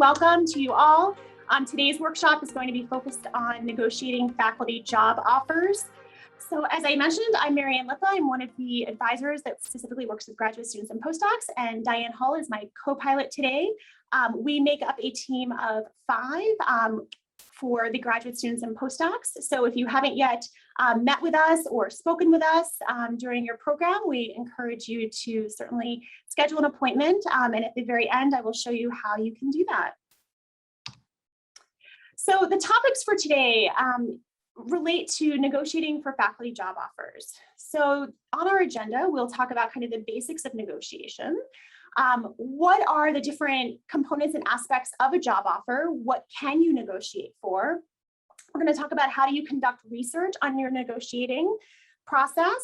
welcome to you all. Today's workshop is going to be focused on negotiating faculty job offers. So as I mentioned, I'm Marianne Lippa. I'm one of the advisors that specifically works with graduate students and postdocs, and Diane Hull is my co-pilot today. We make up a team of 5 for the graduate students and postdocs. So if you haven't yet met with us or spoken with us during your program, we encourage you to certainly schedule an appointment. And at the very end, I will show you how you can do that. So the topics for today relate to negotiating for faculty job offers. So on our agenda, we'll talk about kind of the basics of negotiation. What are the different components and aspects of a job offer? What can you negotiate for? We're going to talk about how do you conduct research on your negotiating process.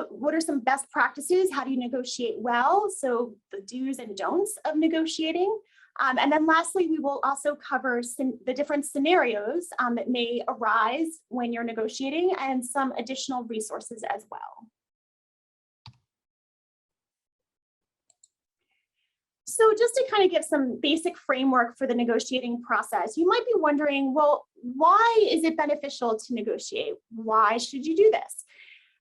What are some best practices? How do you negotiate well? So the do's and don'ts of negotiating. And then lastly, we will also cover the different scenarios that may arise when you're negotiating and some additional resources as well. So just to kind of give some basic framework for the negotiating process, you might be wondering, well, why is it beneficial to negotiate? Why should you do this?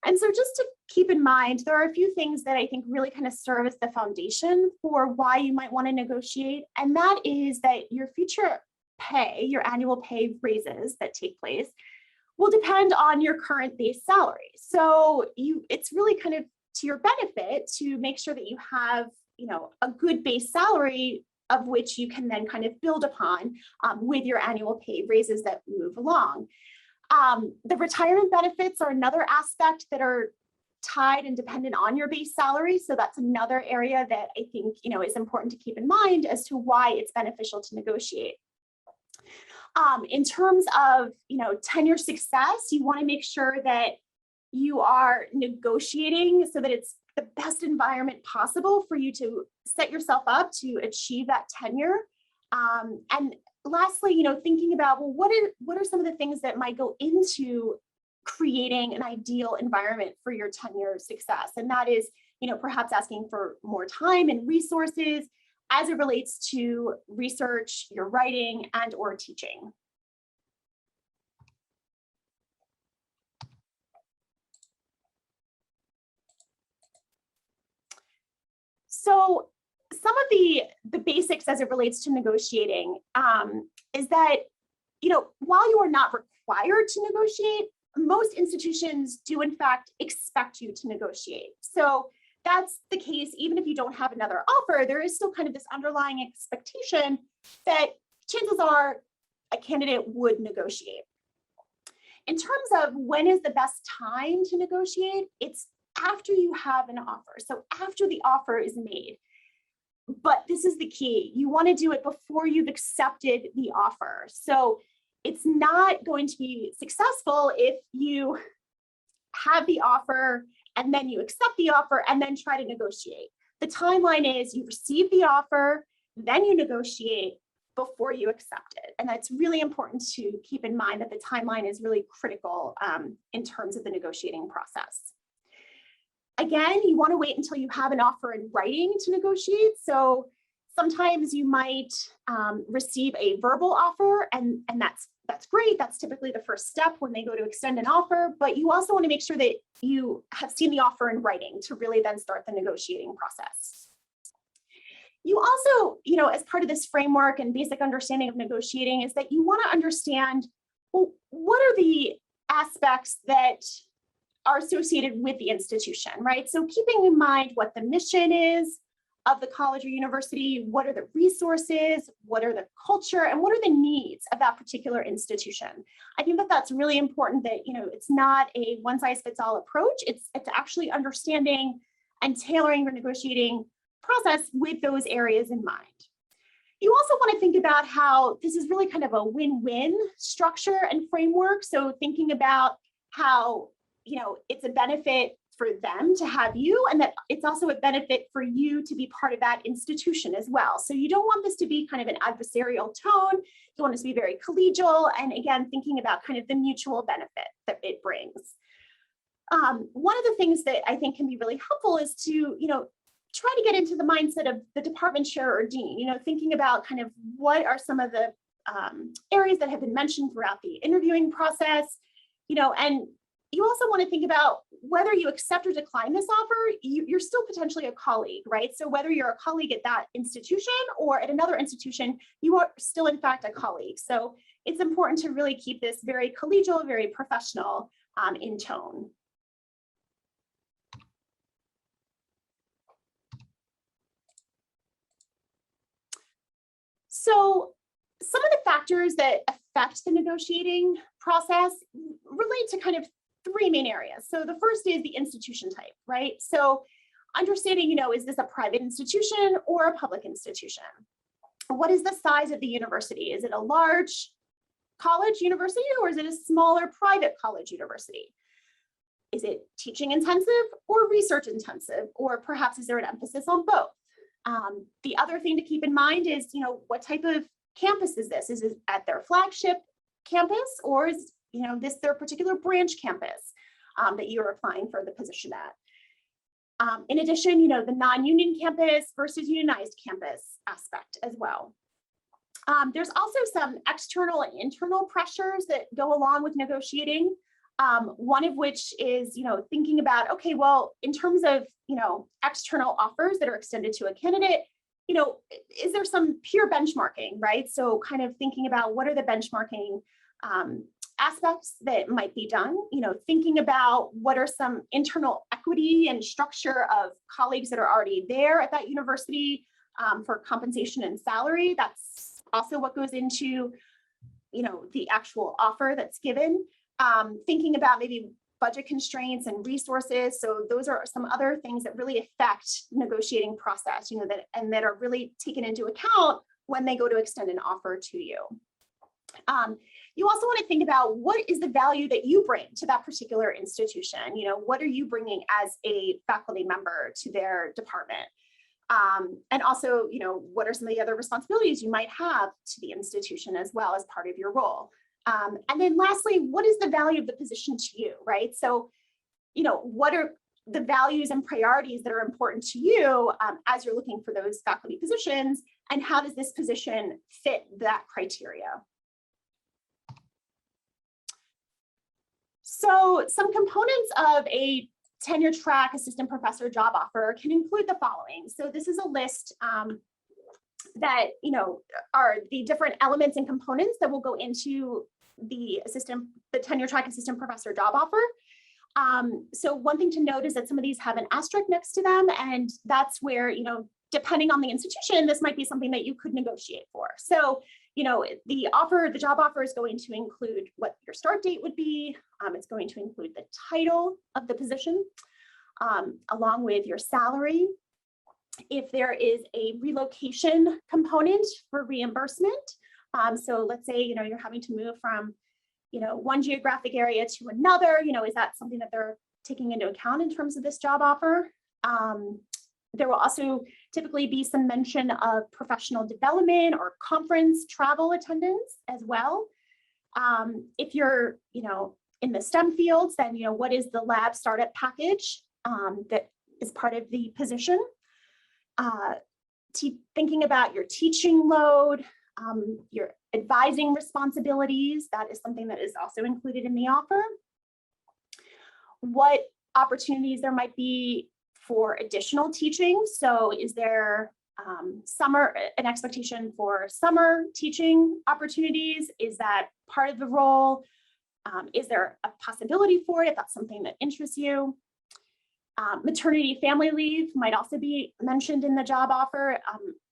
And so just to keep in mind, there are a few things that I think really kind of serve as the foundation for why you might want to negotiate. And that is that your future pay, your annual pay raises that take place, will depend on your current base salary. So it's really kind of to your benefit to make sure that you have a good base salary of which you can then kind of build upon with your annual pay raises that move along. The retirement benefits are another aspect that are tied and dependent on your base salary. So that's another area that I think is important to keep in mind as to why it's beneficial to negotiate. In terms of tenure success, you want to make sure that you are negotiating so that it's the best environment possible for you to set yourself up to achieve that tenure. And lastly, thinking about, well, what are some of the things that might go into creating an ideal environment for your tenure success? And that is, perhaps asking for more time and resources as it relates to research, your writing, and or teaching. So some of the basics as it relates to negotiating is that, while you are not required to negotiate, most institutions do in fact expect you to negotiate. So that's the case, even if you don't have another offer, there is still kind of this underlying expectation that chances are a candidate would negotiate. In terms of when is the best time to negotiate, it's after you have an offer. So after the offer is made. But this is the key. You want to do it before you've accepted the offer. So it's not going to be successful if you have the offer and then you accept the offer and then try to negotiate. The timeline is you receive the offer, then you negotiate before you accept it. And that's really important to keep in mind that the timeline is really critical in terms of the negotiating process. Again, you want to wait until you have an offer in writing to negotiate. So sometimes you might receive a verbal offer, and that's great. That's typically the first step when they go to extend an offer, but you also want to make sure that you have seen the offer in writing to really then start the negotiating process. You also, as part of this framework and basic understanding of negotiating is that you want to understand, well, what are the aspects that are associated with the institution, right? So keeping in mind what the mission is of the college or university, what are the resources, what are the culture, and what are the needs of that particular institution. I think that that's really important that, it's not a one-size-fits-all approach. It's actually understanding and tailoring your negotiating process with those areas in mind. You also want to think about how this is really kind of a win-win structure and framework. So thinking about how it's a benefit for them to have you, and that it's also a benefit for you to be part of that institution as well. So you don't want this to be kind of an adversarial tone. You want it to be very collegial, and again, thinking about kind of the mutual benefit that it brings. One of the things that I think can be really helpful is to, try to get into the mindset of the department chair or dean, thinking about kind of what are some of the areas that have been mentioned throughout the interviewing process, and you also want to think about whether you accept or decline this offer, you're still potentially a colleague, right? So whether you're a colleague at that institution or at another institution, you are still in fact a colleague. So it's important to really keep this very collegial, very professional in tone. So some of the factors that affect the negotiating process relate to kind of three main areas. So the first is the institution type, right? So understanding, is this a private institution or a public institution? What is the size of the university? Is it a large college university or is it a smaller private college university? Is it teaching intensive or research intensive? Or perhaps is there an emphasis on both? The other thing to keep in mind is, what type of campus is this? Is it at their flagship campus or is this their particular branch campus that you're applying for the position at? In addition, the non-union campus versus unionized campus aspect as well. There's also some external and internal pressures that go along with negotiating. One of which is, thinking about, okay, well, in terms of, external offers that are extended to a candidate, is there some peer benchmarking, right? So kind of thinking about what are the benchmarking aspects that might be done, thinking about what are some internal equity and structure of colleagues that are already there at that university for compensation and salary. That's also what goes into, the actual offer that's given. Thinking about maybe budget constraints and resources. So those are some other things that really affect negotiating process, that are really taken into account when they go to extend an offer to you. You also want to think about what is the value that you bring to that particular institution. What are you bringing as a faculty member to their department? And also, what are some of the other responsibilities you might have to the institution as well as part of your role? And then lastly, what is the value of the position to you, right? So, what are the values and priorities that are important to you as you're looking for those faculty positions, and how does this position fit that criteria? So some components of a tenure track assistant professor job offer can include the following. So this is a list that are the different elements and components that will go into the tenure track assistant professor job offer. So one thing to note is that some of these have an asterisk next to them, and that's where, depending on the institution, this might be something that you could negotiate for. So, the job offer is going to include what your start date would be. It's going to include the title of the position, along with your salary. If there is a relocation component for reimbursement, so let's say, you're having to move from, one geographic area to another, is that something that they're taking into account in terms of this job offer? There will also typically be some mention of professional development or conference travel attendance as well. If you're, in the STEM fields, then, what is the lab startup package that is part of the position? Thinking about your teaching load, your advising responsibilities, that is something that is also included in the offer. What opportunities there might be for additional teaching. So is there an expectation for summer teaching opportunities? Is that part of the role? Is there a possibility for it if that's something that interests you? Maternity family leave might also be mentioned in the job offer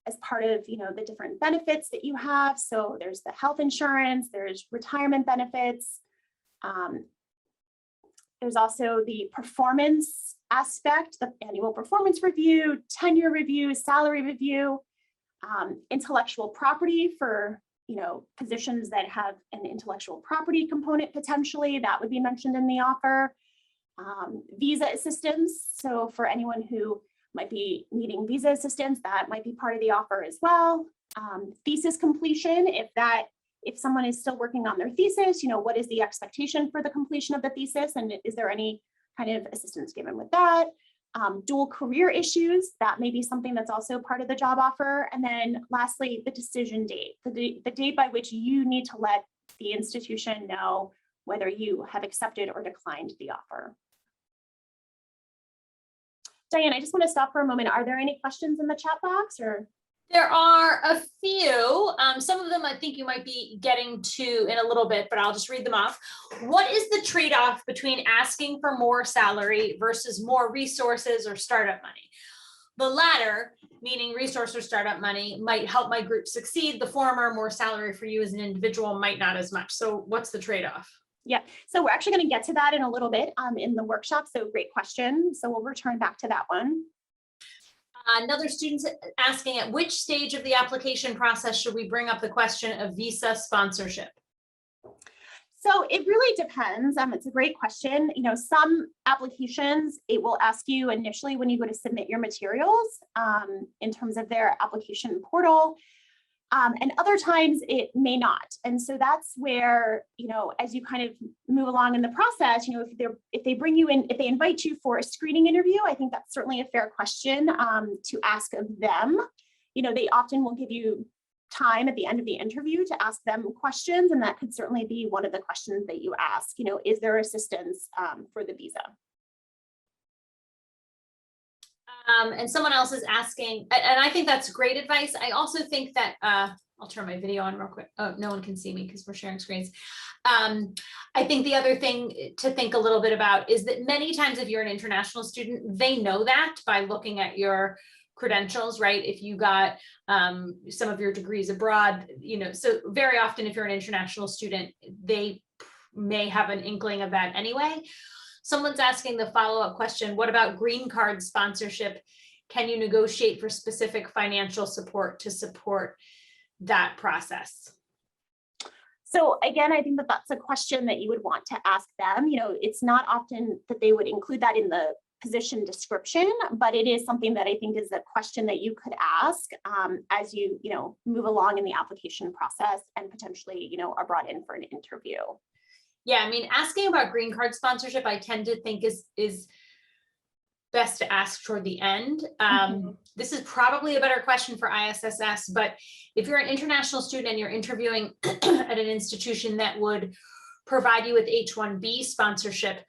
as part of the different benefits that you have. So there's the health insurance, there's retirement benefits. There's also the performance aspect, the annual performance review, tenure review, salary review, intellectual property for positions that have an intellectual property component potentially, that would be mentioned in the offer. Visa assistance, so for anyone who might be needing visa assistance, that might be part of the offer as well. Thesis completion, if someone is still working on their thesis, what is the expectation for the completion of the thesis, and is there any kind of assistance given with that? Dual career issues, that may be something that's also part of the job offer. And then lastly, the decision date, the date by which you need to let the institution know whether you have accepted or declined the offer. Diane, I just want to stop for a moment. Are there any questions in the chat box or? There are a few. Some of them I think you might be getting to in a little bit, but I'll just read them off. What is the trade-off between asking for more salary versus more resources or startup money? The latter, meaning resource or startup money, might help my group succeed. The former, more salary for you as an individual, might not as much. So what's the trade-off? Yeah, so we're actually going to get to that in a little bit in the workshop. So great question. So we'll return back to that one. Another student's asking, at which stage of the application process should we bring up the question of visa sponsorship? So it really depends. It's a great question. You know, some applications, it will ask you initially when you go to submit your materials in terms of their application portal. And other times it may not. And so that's where, you know, as you kind of move along in the process, you know, if they bring you in, if they invite you for a screening interview, I think that's certainly a fair question to ask of them. You know, they often will give you time at the end of the interview to ask them questions. And that could certainly be one of the questions that you ask, you know, is there assistance for the visa? And someone else is asking, and I think that's great advice. I also think that, I'll turn my video on real quick. Oh, no one can see me because we're sharing screens. I think the other thing to think a little bit about is that many times if you're an international student, they know that by looking at your credentials, right? If you got some of your degrees abroad, you know, so very often if you're an international student, they may have an inkling of that anyway. Someone's asking the follow-up question, what about green card sponsorship? Can you negotiate for specific financial support to support that process? So again, I think that that's a question that you would want to ask them. You know, it's not often that they would include that in the position description, but it is something that I think is a question that you could ask as you know, move along in the application process and potentially, you know, are brought in for an interview. Yeah, I mean, asking about green card sponsorship, I tend to think is best to ask toward the end. This is probably a better question for ISSS, but if you're an international student and you're interviewing at an institution that would provide you with H-1B sponsorship,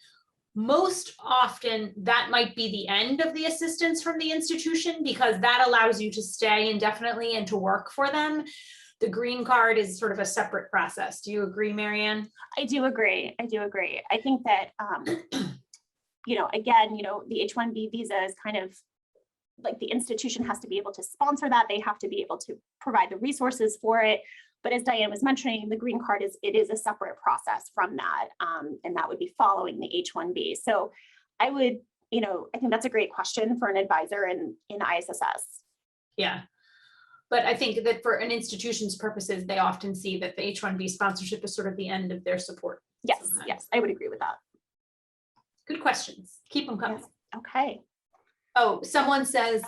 most often that might be the end of the assistance from the institution because that allows you to stay indefinitely and to work for them. The green card is sort of a separate process. Do you agree, Marianne? I do agree. I do agree. I think that, you know, again, you know, the H-1B visa is kind of like the institution has to be able to sponsor that. They have to be able to provide the resources for it. But as Diane was mentioning, the green card is a separate process from that. And that would be following the H-1B. So I would, you know, I think that's a great question for an advisor in ISSS. Yeah. But I think that for an institution's purposes, they often see that the H-1B sponsorship is sort of the end of their support. Yes, sometimes. yes, I would agree with that. Good questions. Keep them coming. Yes. Okay. Oh, someone says,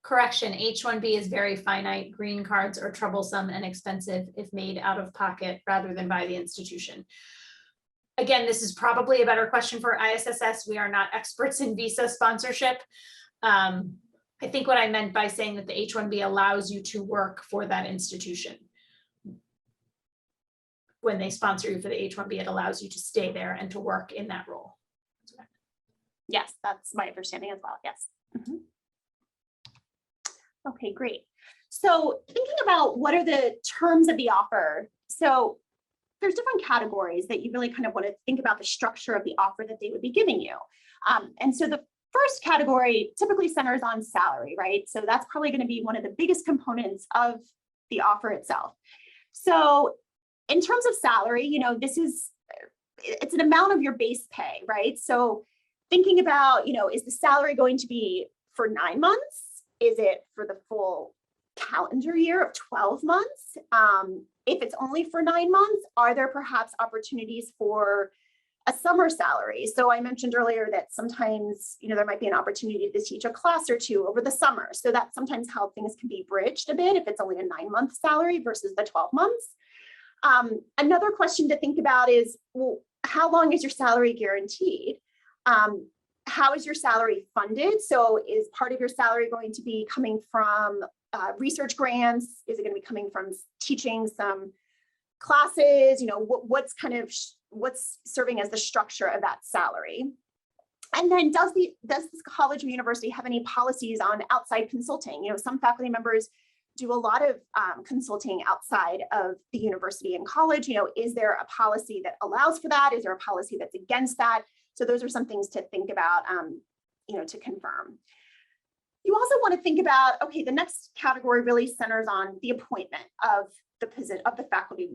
correction, H-1B is very finite. Green cards are troublesome and expensive if made out of pocket rather than by the institution. Again, this is probably a better question for ISSS. We are not experts in visa sponsorship. I think what I meant by saying that the H-1B allows you to work for that institution. When they sponsor you for the H-1B, it allows you to stay there and to work in that role. Yes, that's my understanding as well. Yes. Okay, great. So thinking about what are the terms of the offer. So there's different categories that you really kind of want to think about the structure of the offer that they would be giving you. And so the first category typically centers on salary, right? So that's probably going to be one of the biggest components of the offer itself. So in terms of salary, you know, it's an amount of your base pay, right? So thinking about, you know, is the salary going to be for 9 months? Is it for the full calendar year of 12 months? If it's only for 9 months, are there perhaps opportunities for a summer salary? So I mentioned earlier that sometimes, you know, there might be an opportunity to teach a class or two over the summer. So that's sometimes how things can be bridged a bit if it's only a 9-month salary versus the 12 months. Another question to think about is, well, how long is your salary guaranteed? how is your salary funded? So is part of your salary going to be coming from research grants? Is it going to be coming from teaching some classes? What's what's serving as the structure of that salary? And then does this college or university have any policies on outside consulting? Some faculty members do a lot of consulting outside of the university and college. Is there a policy that allows for that? Is there a policy that's against that? So those are some things to think about, to confirm. You also want to think about, okay, the next category really centers on the appointment of the faculty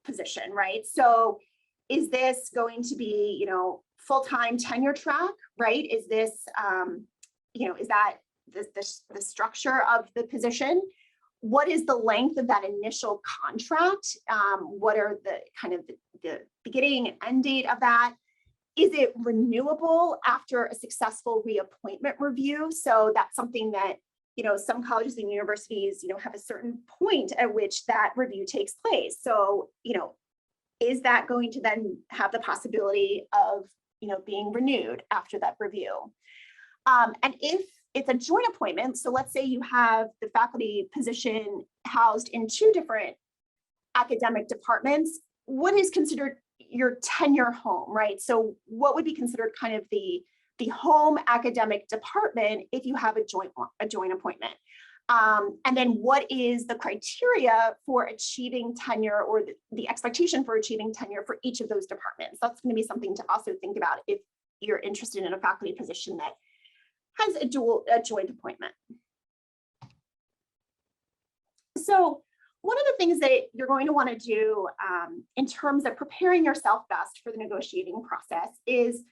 position, right? So is this going to be, full-time tenure track, right? Is this, is that the structure of the position? What is the length of that initial contract? What are the beginning and end date of that? Is it renewable after a successful reappointment review? So that's something that, some colleges and universities, have a certain point at which that review takes place. So, is that going to then have the possibility of, being renewed after that review? And if it's a joint appointment, so let's say you have the faculty position housed in two different academic departments, what is considered your tenure home, right? So what would be considered kind of the home academic department if you have a joint appointment? And then what is the criteria for achieving tenure, or the expectation for achieving tenure for each of those departments? That's going to be something to also think about if you're interested in a faculty position that has a joint appointment. So one of the things that you're going to want to do in terms of preparing yourself best for the negotiating process is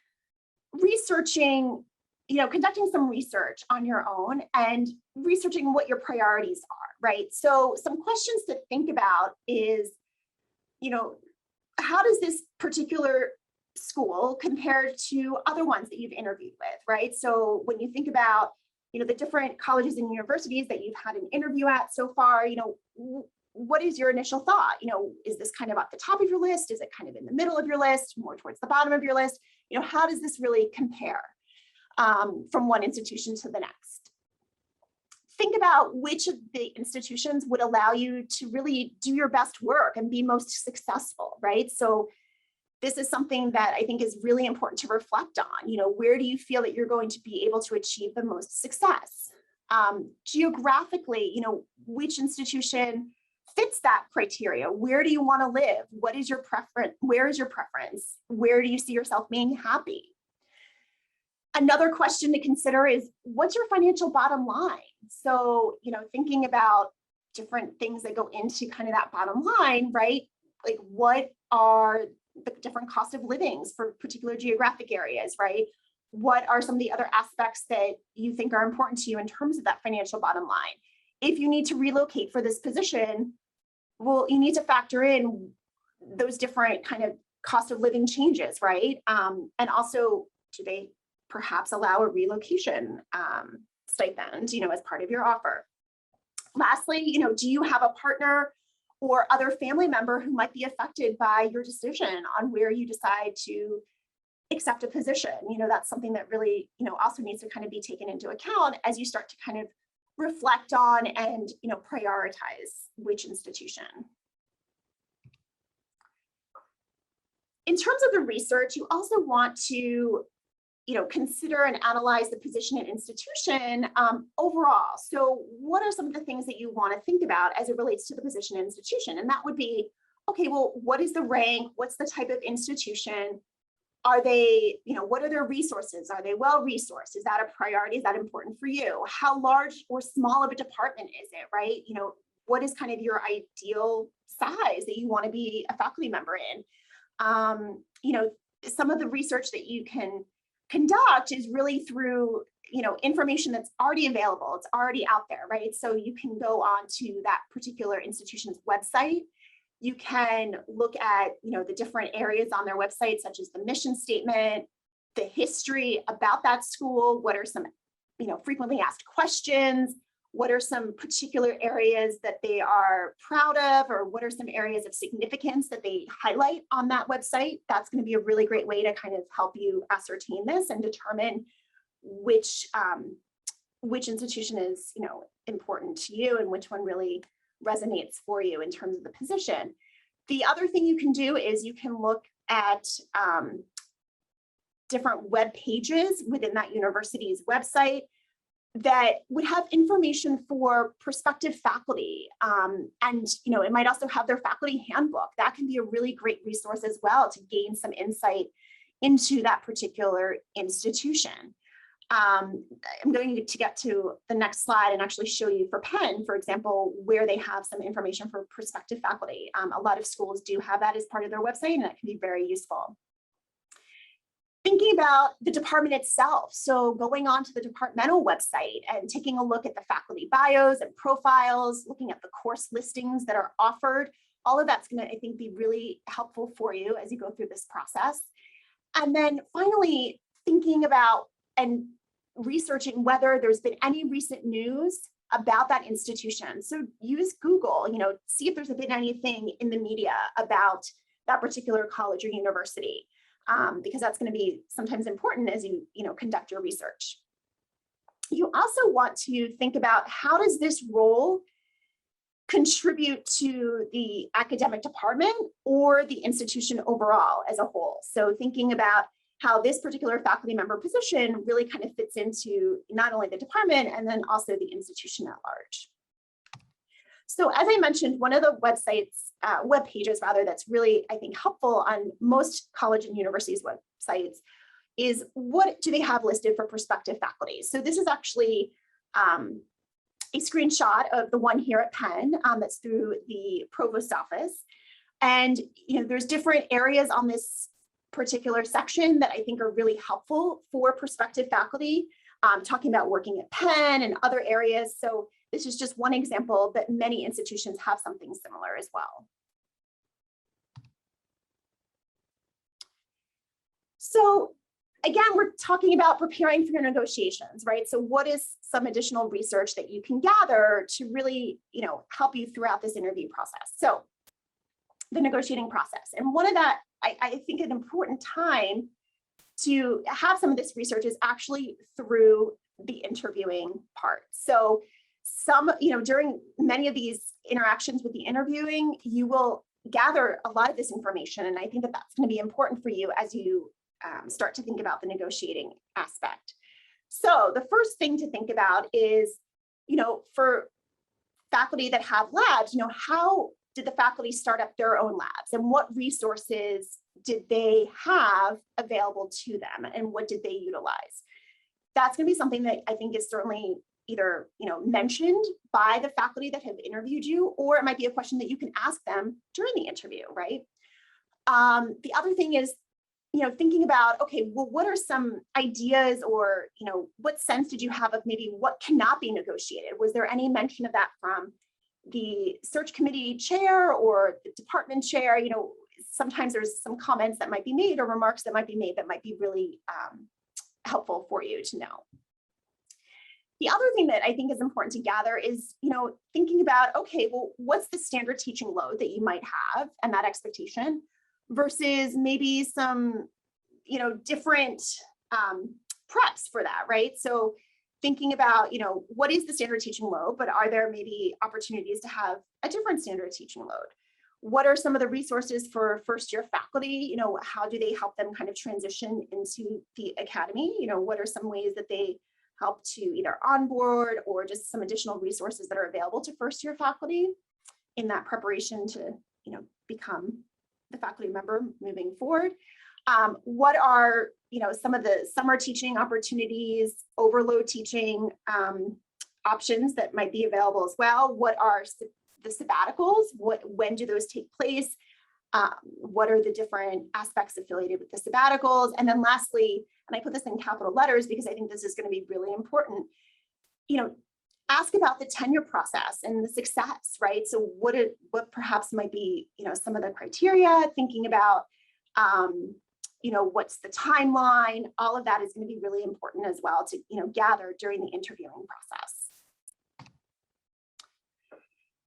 researching, conducting some research on your own and researching what your priorities are, right? So some questions to think about is, how does this particular school compare to other ones that you've interviewed with, right? So when you think about, the different colleges and universities that you've had an interview at so far, what is your initial thought? Is this kind of at the top of your list? Is it kind of in the middle of your list, more towards the bottom of your list? How does this really compare from one institution to the next? Think about which of the institutions would allow you to really do your best work and be most successful, right? So this is something that I think is really important to reflect on. Where do you feel that you're going to be able to achieve the most success? Geographically, which institution fits that criteria? Where do you want to live? What is your preference? Where is your preference? Where do you see yourself being happy? Another question to consider is, what's your financial bottom line? So, thinking about different things that go into kind of that bottom line, right? Like, what are the different cost of livings for particular geographic areas, right? What are some of the other aspects that you think are important to you in terms of that financial bottom line? If you need to relocate for this position, well, you need to factor in those different kind of cost of living changes, right? And also, do they perhaps allow a relocation stipend, as part of your offer? Lastly, do you have a partner or other family member who might be affected by your decision on where you decide to accept a position? That's something that really, also needs to kind of be taken into account as you start to kind of reflect on and, prioritize which institution. In terms of the research, you also want to, consider and analyze the position and institution overall. So what are some of the things that you want to think about as it relates to the position and institution? And that would be, okay, well, what is the rank? What's the type of institution? Are they, what are their resources? Are they well-resourced? Is that a priority? Is that important for you? How large or small of a department is it, right? What is kind of your ideal size that you want to be a faculty member in? Some of the research that you can conduct is really through, information that's already available. It's already out there, right? So you can go on to that particular institution's website. You can look at, the different areas on their website, such as the mission statement, the history about that school. What are some, frequently asked questions? What are some particular areas that they are proud of, or what are some areas of significance that they highlight on that website? That's going to be a really great way to kind of help you ascertain this and determine which institution is, you know, important to you and which one really resonates for you in terms of the position. The other thing you can do is you can look at different web pages within that university's website that would have information for prospective faculty. And, you know, it might also have their faculty handbook. That can be a really great resource as well to gain some insight into that particular institution. I'm going to get to the next slide and actually show you for Penn, for example, where they have some information for prospective faculty. A lot of schools do have that as part of their website, and that can be very useful. Thinking about the department itself, so going on to the departmental website and taking a look at the faculty bios and profiles, looking at the course listings that are offered, all of that's going to, I think, be really helpful for you as you go through this process. And then finally, thinking about and researching whether there's been any recent news about that institution. So use Google, you know, see if there's been anything in the media about that particular college or university. Because that's going to be sometimes important as you conduct your research. You also want to think about how does this role contribute to the academic department or the institution overall as a whole. So thinking about how this particular faculty member position really kind of fits into not only the department and then also the institution at large. So as I mentioned, one of the web pages rather, that's really, I think, helpful on most college and universities websites is what do they have listed for prospective faculty. So this is actually a screenshot of the one here at Penn that's through the provost office. And there's different areas on this particular section that I think are really helpful for prospective faculty, talking about working at Penn and other areas. So this is just one example, but many institutions have something similar as well. So again, we're talking about preparing for your negotiations, right? So what is some additional research that you can gather to really, help you throughout this interview process? So the negotiating process. And one of that, I think an important time to have some of this research is actually through the interviewing part. So during many of these interactions with the interviewing, you will gather a lot of this information. And I think that that's going to be important for you as you start to think about the negotiating aspect. So the first thing to think about is, for faculty that have labs, how did the faculty start up their own labs and what resources did they have available to them and what did they utilize? That's going to be something that I think is certainly either mentioned by the faculty that have interviewed you, or it might be a question that you can ask them during the interview, right? The other thing is, thinking about, okay, well, what are some ideas or, what sense did you have of maybe what cannot be negotiated? Was there any mention of that from the search committee chair or the department chair? Sometimes there's some comments that might be made or remarks that might be made that might be really helpful for you to know. The other thing that I think is important to gather is, thinking about, okay, well, what's the standard teaching load that you might have and that expectation versus maybe some, different preps for that, right? So thinking about, what is the standard teaching load, but are there maybe opportunities to have a different standard teaching load? What are some of the resources for first year faculty? How do they help them kind of transition into the academy? What are some ways that they help to either onboard or just some additional resources that are available to first year faculty in that preparation to, become the faculty member moving forward? What are, some of the summer teaching opportunities, overload teaching options that might be available as well? What are the sabbaticals? When do those take place? What are the different aspects affiliated with the sabbaticals? And then lastly, and I put this in capital letters because I think this is going to be really important, ask about the tenure process and the success, right? So what perhaps might be, some of the criteria, thinking about, what's the timeline? All of that is going to be really important as well to, gather during the interviewing process.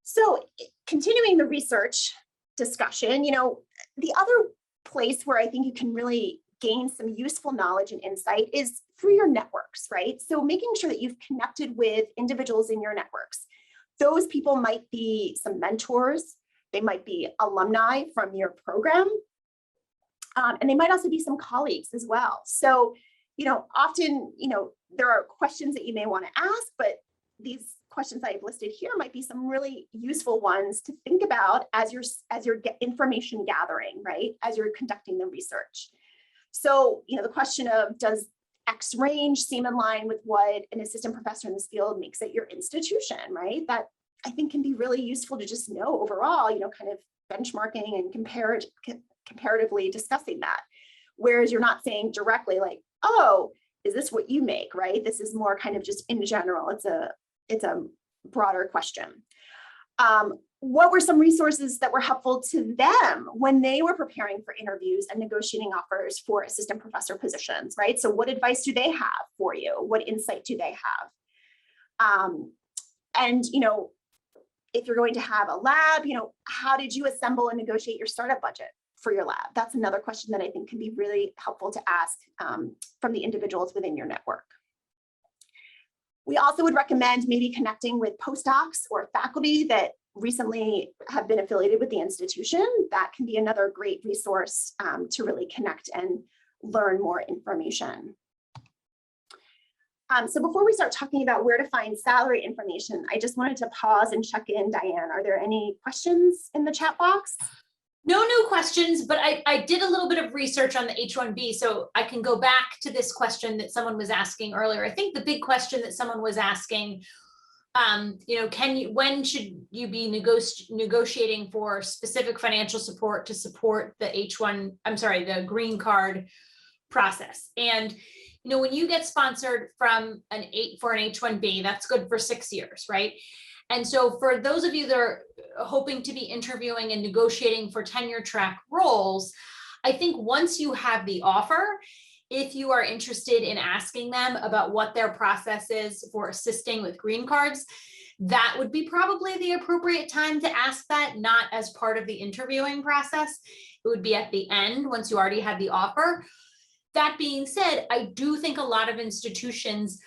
So continuing the research discussion, the other place where I think you can really gain some useful knowledge and insight is through your networks, right? So making sure that you've connected with individuals in your networks. Those people might be some mentors, they might be alumni from your program, and they might also be some colleagues as well. So, often, there are questions that you may want to ask, but these questions I've listed here might be some really useful ones to think about as you're information gathering, right? As you're conducting the research. So, the question of, does X range seem in line with what an assistant professor in this field makes at your institution, right? That I think can be really useful to just know overall, kind of benchmarking and comparatively discussing that. Whereas you're not saying directly like, oh, is this what you make, right? This is more kind of just in general. It's a broader question. What were some resources that were helpful to them when they were preparing for interviews and negotiating offers for assistant professor positions, right? So what advice do they have for you? What insight do they have? And, if you're going to have a lab, how did you assemble and negotiate your startup budget for your lab? That's another question that I think can be really helpful to ask from the individuals within your network. We also would recommend maybe connecting with postdocs or faculty that recently have been affiliated with the institution. That can be another great resource to really connect and learn more information. So before we start talking about where to find salary information, I just wanted to pause and check in. Diane, are there any questions in the chat box? No new questions, but I did a little bit of research on the H-1B, so I can go back to this question that someone was asking earlier. I think the big question that someone was asking, when should you be negotiating for specific financial support to support the the green card process? And when you get sponsored from an H-1B, that's good for 6 years, right? And so for those of you that are hoping to be interviewing and negotiating for tenure track roles, I think once you have the offer, if you are interested in asking them about what their process is for assisting with green cards, that would be probably the appropriate time to ask that, not as part of the interviewing process. It would be at the end once you already had the offer. That being said, I do think a lot of institutions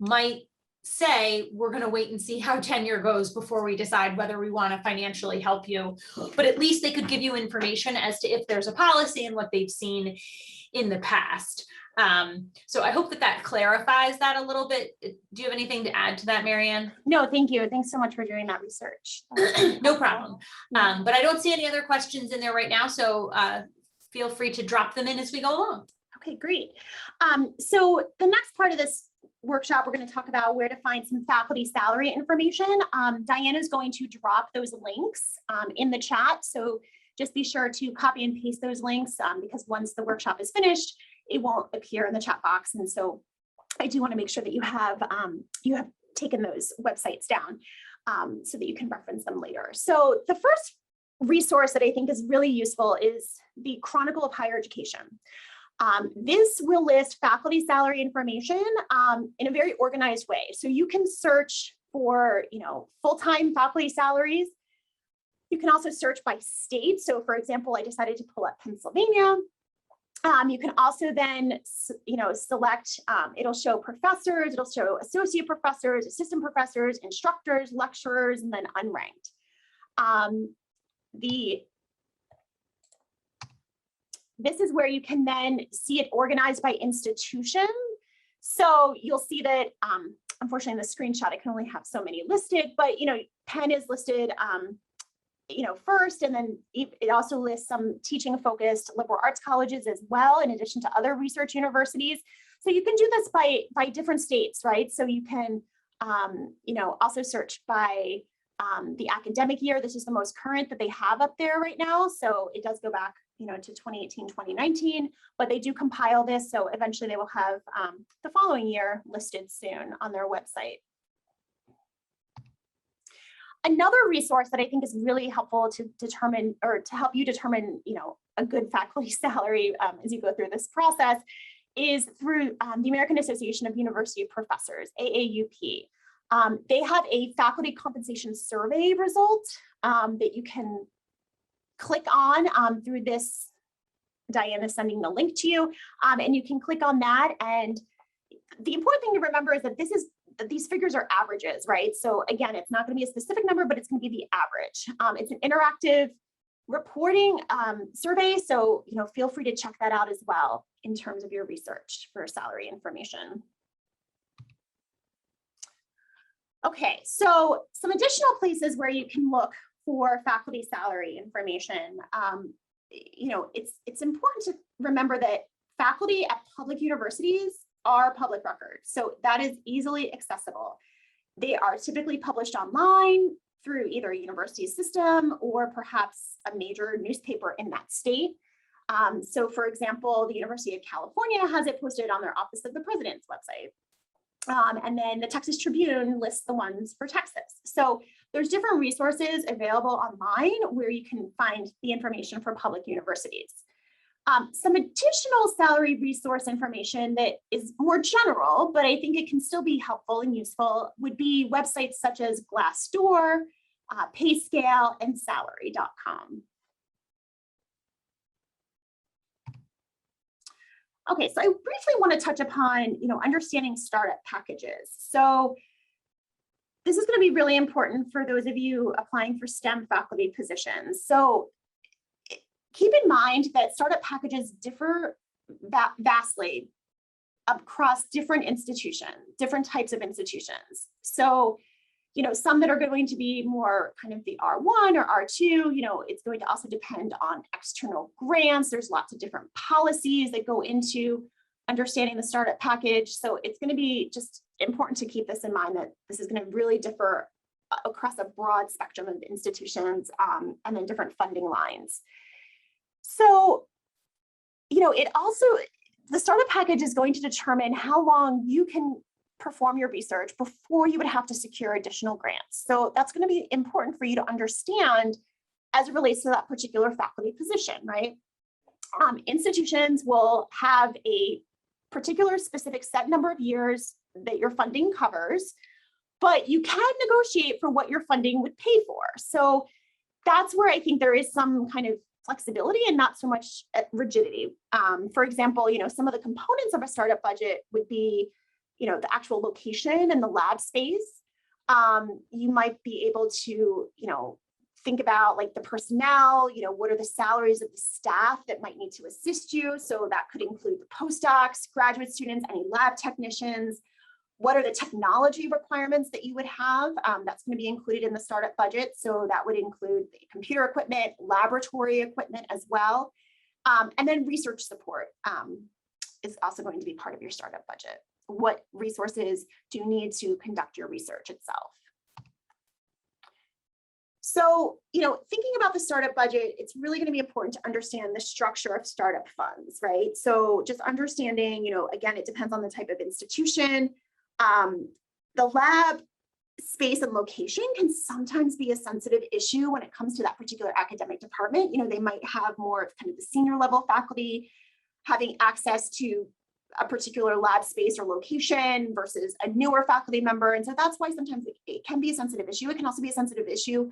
might say, we're going to wait and see how tenure goes before we decide whether we want to financially help you. But at least they could give you information as to if there's a policy and what they've seen in the past. So I hope that clarifies that a little bit. Do you have anything to add to that, Marianne? No, thank you. Thanks so much for doing that research. No problem. But I don't see any other questions in there right now. So feel free to drop them in as we go along. Okay, great. So the next part of this workshop, we're going to talk about where to find some faculty salary information. Diane is going to drop those links in the chat. So just be sure to copy and paste those links because once the workshop is finished, it won't appear in the chat box. And so I do want to make sure that you have taken those websites down so that you can reference them later. So the first resource that I think is really useful is the Chronicle of Higher Education. This will list faculty salary information in a very organized way. So you can search for, full-time faculty salaries. You can also search by state. So for example, I decided to pull up Pennsylvania. You can also then, select, it'll show professors, it'll show associate professors, assistant professors, instructors, lecturers, and then unranked. This is where you can then see it organized by institution. So you'll see that, unfortunately in the screenshot, I can only have so many listed, but Penn is listed, first, and then it also lists some teaching focused liberal arts colleges as well, in addition to other research universities. So you can do this by different states, right? So you can, also search by the academic year. This is the most current that they have up there right now. So it does go back, to 2018, 2019, but they do compile this. So eventually they will have the following year listed soon on their website. Another resource that I think is really helpful to determine, or to help you determine, a good faculty salary as you go through this process, is through the American Association of University Professors, AAUP. They have a faculty compensation survey result that you can click on through this Diana's sending the link to you, and you can click on that. And the important thing to remember is that these figures are averages, right? So again, it's not going to be a specific number, but it's going to be the average. It's an interactive reporting survey, so feel free to check that out as well in terms of your research for salary information. Okay, so some additional places where you can look for faculty salary information. It's important to remember that faculty at public universities are public records, so that is easily accessible. They are typically published online through either a university system or perhaps a major newspaper in that state. So for example, the University of California has it posted on their Office of the President's website. And then the Texas Tribune lists the ones for Texas. So there's different resources available online where you can find the information for public universities. Some additional salary resource information that is more general, but I think it can still be helpful and useful, would be websites such as Glassdoor, PayScale, and Salary.com. Okay, so I briefly want to touch upon, understanding startup packages. So this is going to be really important for those of you applying for STEM faculty positions. So keep in mind that startup packages differ vastly across different institutions, different types of institutions. So, some that are going to be more kind of the R1 or R2, it's going to also depend on external grants. There's lots of different policies that go into understanding the startup package. So it's going to be just important to keep this in mind, that this is going to really differ across a broad spectrum of institutions and then different funding lines. So, the startup package is going to determine how long you can perform your research before you would have to secure additional grants. So that's going to be important for you to understand as it relates to that particular faculty position, right? Institutions will have a particular specific set number of years that your funding covers, but you can negotiate for what your funding would pay for. So that's where I think there is some kind of flexibility and not so much rigidity. For example, some of the components of a startup budget would be, the actual location and the lab space. You might be able to, think about like the personnel, what are the salaries of the staff that might need to assist you? So that could include the postdocs, graduate students, any lab technicians. What are the technology requirements that you would have? That's going to be included in the startup budget. So that would include the computer equipment, laboratory equipment as well. And then research support is also going to be part of your startup budget. What resources do you need to conduct your research itself? So, thinking about the startup budget, it's really going to be important to understand the structure of startup funds, right? So just understanding, again, it depends on the type of institution. The lab space and location can sometimes be a sensitive issue when it comes to that particular academic department. They might have more of kind of the senior level faculty having access to a particular lab space or location versus a newer faculty member. And so that's why sometimes it can be a sensitive issue. It can also be a sensitive issue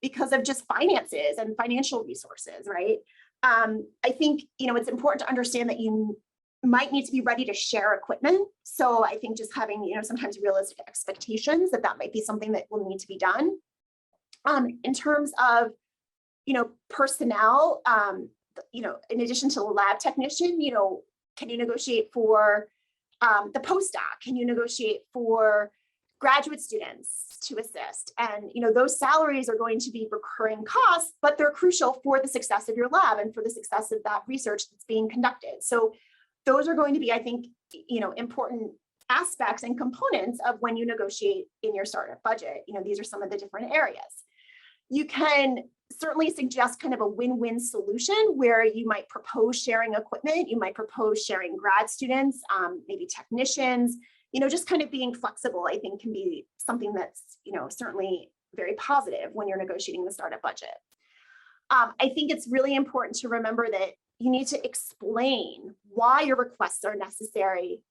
because of just finances and financial resources, right? I think, it's important to understand that you might need to be ready to share equipment. So I think just having, sometimes realistic expectations that might be something that will need to be done. In terms of, personnel, in addition to the lab technician, can you negotiate for the postdoc? Can you negotiate for graduate students to assist? And those salaries are going to be recurring costs, but they're crucial for the success of your lab and for the success of that research that's being conducted. So those are going to be, I think, important aspects and components of when you negotiate in your startup budget. These are some of the different areas. You can certainly suggest kind of a win-win solution where you might propose sharing equipment, you might propose sharing grad students, maybe technicians, just kind of being flexible, I think can be something that's, certainly very positive when you're negotiating the startup budget. I think it's really important to remember that you need to explain why your requests are necessary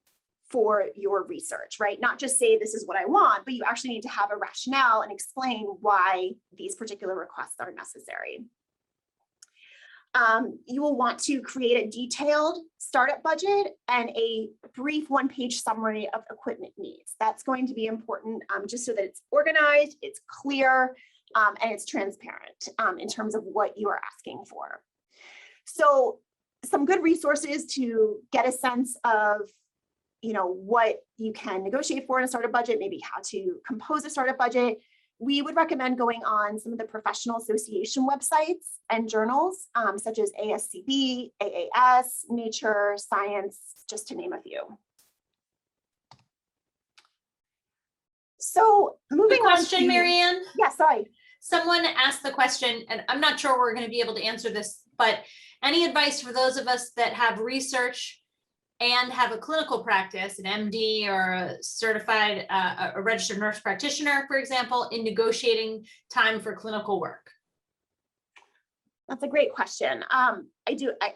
for your research, right? Not just say this is what I want, but you actually need to have a rationale and explain why these particular requests are necessary. You will want to create a detailed startup budget and a brief one-page summary of equipment needs. That's going to be important just so that it's organized, it's clear, and it's transparent in terms of what you are asking for. So some good resources to get a sense of what you can negotiate for in a startup budget, maybe how to compose a startup budget. We would recommend going on some of the professional association websites and journals, such as ASCB, AAS, Nature, Science, just to name a few. So moving on question, to, Marianne. Yeah, sorry. Someone asked the question, and I'm not sure we're going to be able to answer this, but any advice for those of us that have research and have a clinical practice, an MD or a certified, a registered nurse practitioner, for example, in negotiating time for clinical work? That's a great question. I'm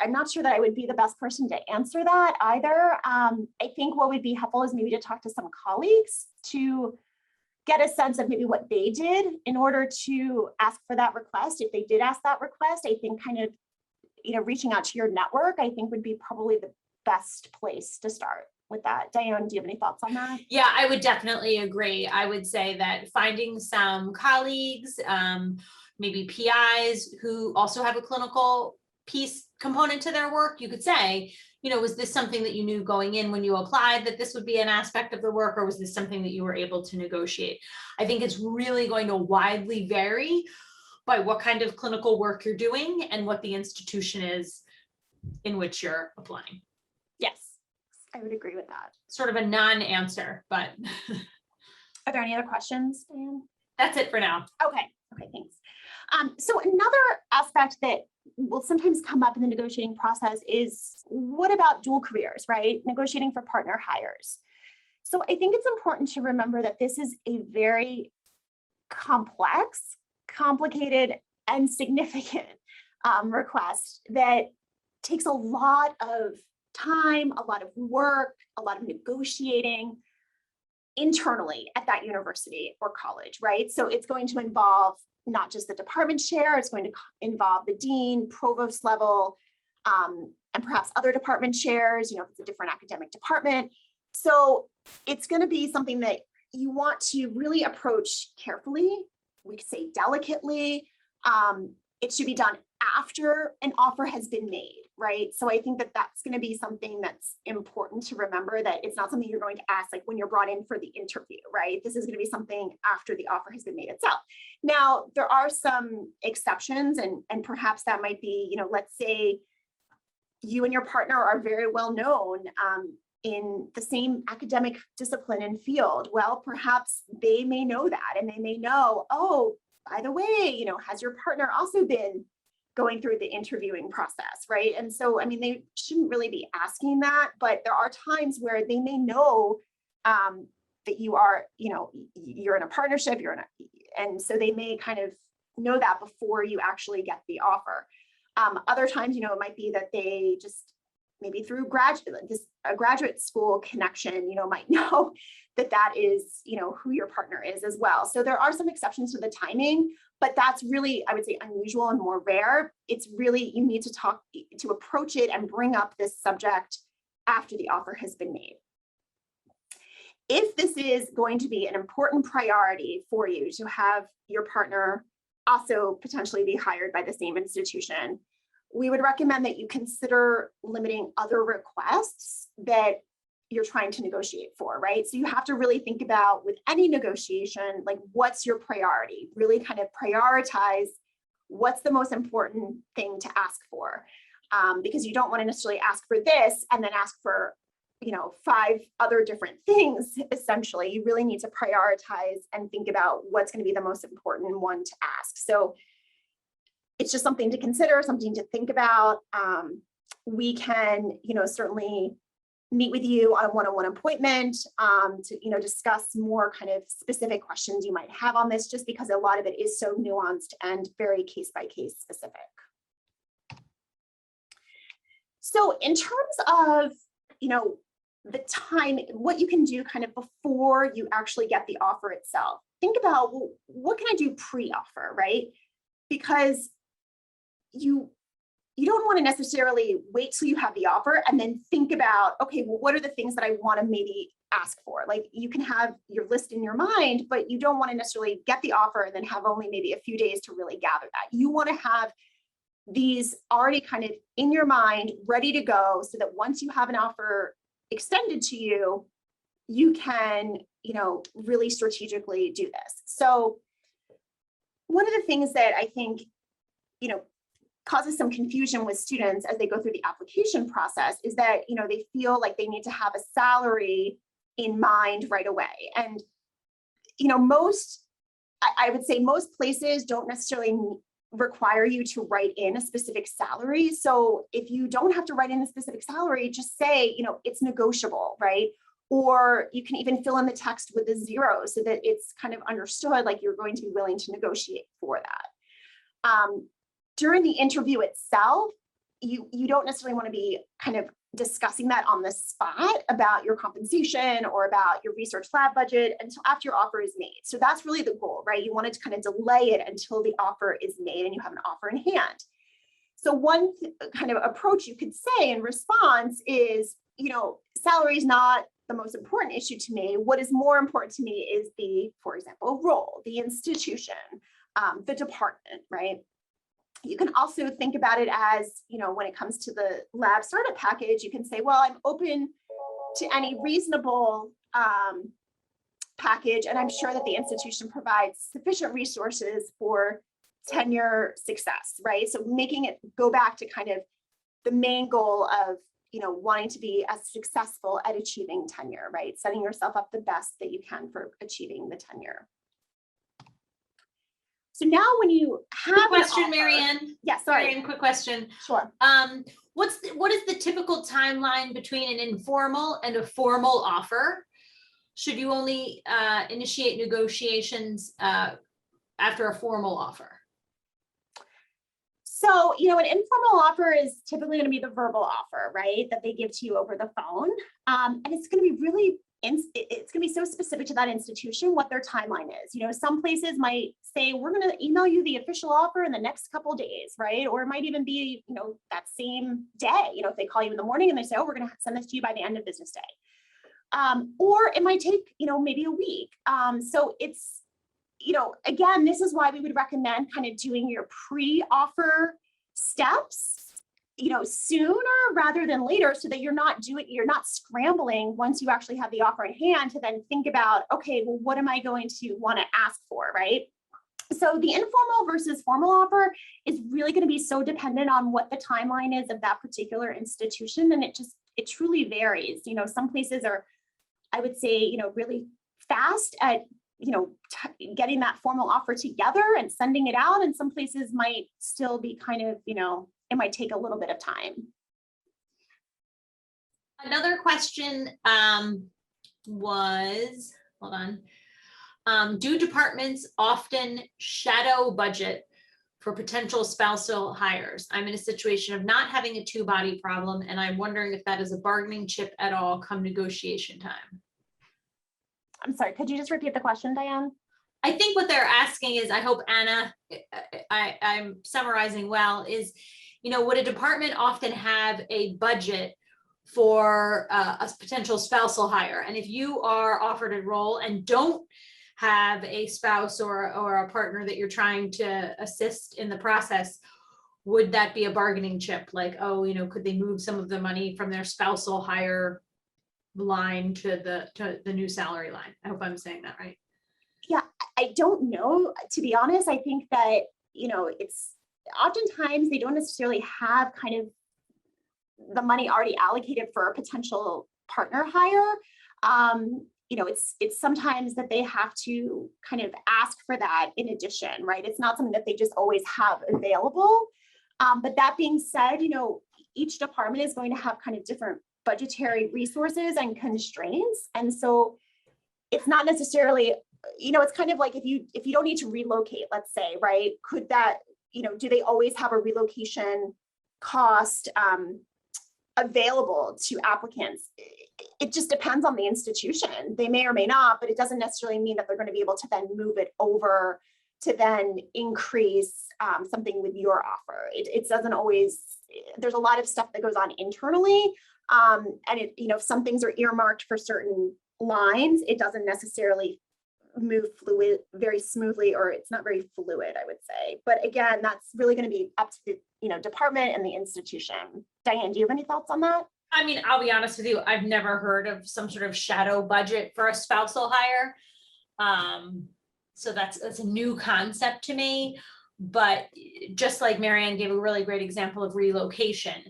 not sure that I would be the best person to answer that either. I think what would be helpful is maybe to talk to some colleagues to get a sense of maybe what they did in order to ask for that request. If they did ask that request, I think kind of, reaching out to your network, I think would be probably the best place to start with that. Diane, do you have any thoughts on that? Yeah, I would definitely agree. I would say that finding some colleagues, maybe PIs who also have a clinical piece component to their work, you could say, was this something that you knew going in when you applied that this would be an aspect of the work, or was this something that you were able to negotiate? I think it's really going to widely vary by what kind of clinical work you're doing and what the institution is in which you're applying. Yes, I would agree with that. Sort of a non-answer, but are there any other questions, Diane? That's it for now. Okay, thanks. So another aspect that will sometimes come up in the negotiating process is, what about dual careers, right? Negotiating for partner hires. So I think it's important to remember that this is a very complex, complicated, and significant request that takes a lot of time, a lot of work, a lot of negotiating internally at that university or college, right? So it's going to involve not just the department chair, it's going to involve the dean, provost level, and perhaps other department chairs, if it's a different academic department. So it's going to be something that you want to really approach carefully. We could say delicately. It should be done after an offer has been made, right? So I think that that's going to be something that's important to remember, that it's not something you're going to ask like when you're brought in for the interview, right? This is going to be something after the offer has been made itself. Now, there are some exceptions, and perhaps that might be, let's say you and your partner are very well known in the same academic discipline and field. Well, perhaps they may know that, and they may know, oh, by the way, has your partner also been going through the interviewing process, right? And so, they shouldn't really be asking that, but there are times where they may know that you are, you're in a partnership, and so they may kind of know that before you actually get the offer. Other times, it might be that they just maybe through a graduate school connection, might know that is, who your partner is as well. So there are some exceptions to the timing, but that's really, I would say, unusual and more rare. It's really, you need to approach it and bring up this subject after the offer has been made. If this is going to be an important priority for you to have your partner also potentially be hired by the same institution, we would recommend that you consider limiting other requests that you're trying to negotiate for, right? So you have to really think about, with any negotiation, like, what's your priority? Really kind of prioritize what's the most important thing to ask for, because you don't want to necessarily ask for this and then ask for 5 other different things. Essentially, you really need to prioritize and think about what's going to be the most important one to ask. So it's just something to consider, something to think about. We can, certainly meet with you on a one-on-one appointment to, discuss more kind of specific questions you might have on this, just because a lot of it is so nuanced and very case-by-case specific. So in terms of, the time, what you can do kind of before you actually get the offer itself, think about, well, what can I do pre-offer, right? Because you you don't want to necessarily wait till you have the offer and then think about, okay, well, what are the things that I want to maybe ask for? Like, you can have your list in your mind, but you don't want to necessarily get the offer and then have only maybe a few days to really gather that. You want to have these already kind of in your mind, ready to go, so that once you have an offer extended to you, you can, really strategically do this. So one of the things that I think, causes some confusion with students as they go through the application process is that, they feel like they need to have a salary in mind right away. And, I would say most places don't necessarily require you to write in a specific salary. So if you don't have to write in a specific salary, just say, it's negotiable, right? Or you can even fill in the text with a 0 so that it's kind of understood, like you're going to be willing to negotiate for that. During the interview itself, you don't necessarily want to be kind of discussing that on the spot about your compensation or about your research lab budget until after your offer is made. So that's really the goal, right? You want to kind of delay it until the offer is made and you have an offer in hand. So one kind of approach you could say in response is, salary is not the most important issue to me. What is more important to me is the, for example, role, the institution, the department, right? You can also think about it as, when it comes to the lab startup package, you can say, well, I'm open to any reasonable package, and I'm sure that the institution provides sufficient resources for tenure success, right? So making it go back to kind of the main goal of, wanting to be as successful at achieving tenure, right? Setting yourself up the best that you can for achieving the tenure. So now when you have quick question, Marianne. Yeah, sorry. Marianne, quick question. Sure. What is the typical timeline between an informal and a formal offer? Should you only initiate negotiations after a formal offer? So, an informal offer is typically going to be the verbal offer, right? That they give to you over the phone. And it's going to be really it's going to be so specific to that institution what their timeline is. Some places might say, we're going to email you the official offer in the next couple of days, right? Or it might even be, that same day, if they call you in the morning and they say, oh, we're going to send this to you by the end of business day. Or it might take, maybe a week. So it's, again, this is why we would recommend kind of doing your pre-offer steps sooner rather than later, so that you're not scrambling once you actually have the offer in hand to then think about, okay, well, what am I going to want to ask for, right? So the informal versus formal offer is really going to be so dependent on what the timeline is of that particular institution. And it truly varies. Some places are, I would say, really fast at, getting that formal offer together and sending it out. And some places might still be kind of, it might take a little bit of time. Another question was, hold on. Do departments often shadow budget for potential spousal hires? I'm in a situation of not having a two-body problem, and I'm wondering if that is a bargaining chip at all come negotiation time. I'm sorry, could you just repeat the question, Diane? I think what they're asking is, I hope Anna, I'm summarizing well, is, would a department often have a budget for a potential spousal hire? And if you are offered a role and don't have a spouse or a partner that you're trying to assist in the process, would that be a bargaining chip? Like, oh, could they move some of the money from their spousal hire line to the new salary line? I hope I'm saying that right. Yeah, I don't know, to be honest. I think that, it's oftentimes they don't necessarily have kind of the money already allocated for a potential partner hire. It's sometimes that they have to kind of ask for that in addition, right? It's not something that they just always have available. But that being said, each department is going to have kind of different budgetary resources and constraints. And so it's not necessarily, it's kind of like if you don't need to relocate, let's say, right? Could that, do they always have a relocation cost available to applicants? It just depends on the institution. They may or may not, but it doesn't necessarily mean that they're going to be able to then move it over to then increase something with your offer. It doesn't always, there's a lot of stuff that goes on internally. And it, you know, if some things are earmarked for certain lines, it doesn't necessarily move very smoothly, or it's not very fluid, I would say. But again, that's really going to be up to the, you know, department and the institution. Diane, do you have any thoughts on that? I mean, I'll be honest with you, I've never heard of some sort of shadow budget for a spousal hire. So that's a new concept to me. But just like Marianne gave a really great example of relocation,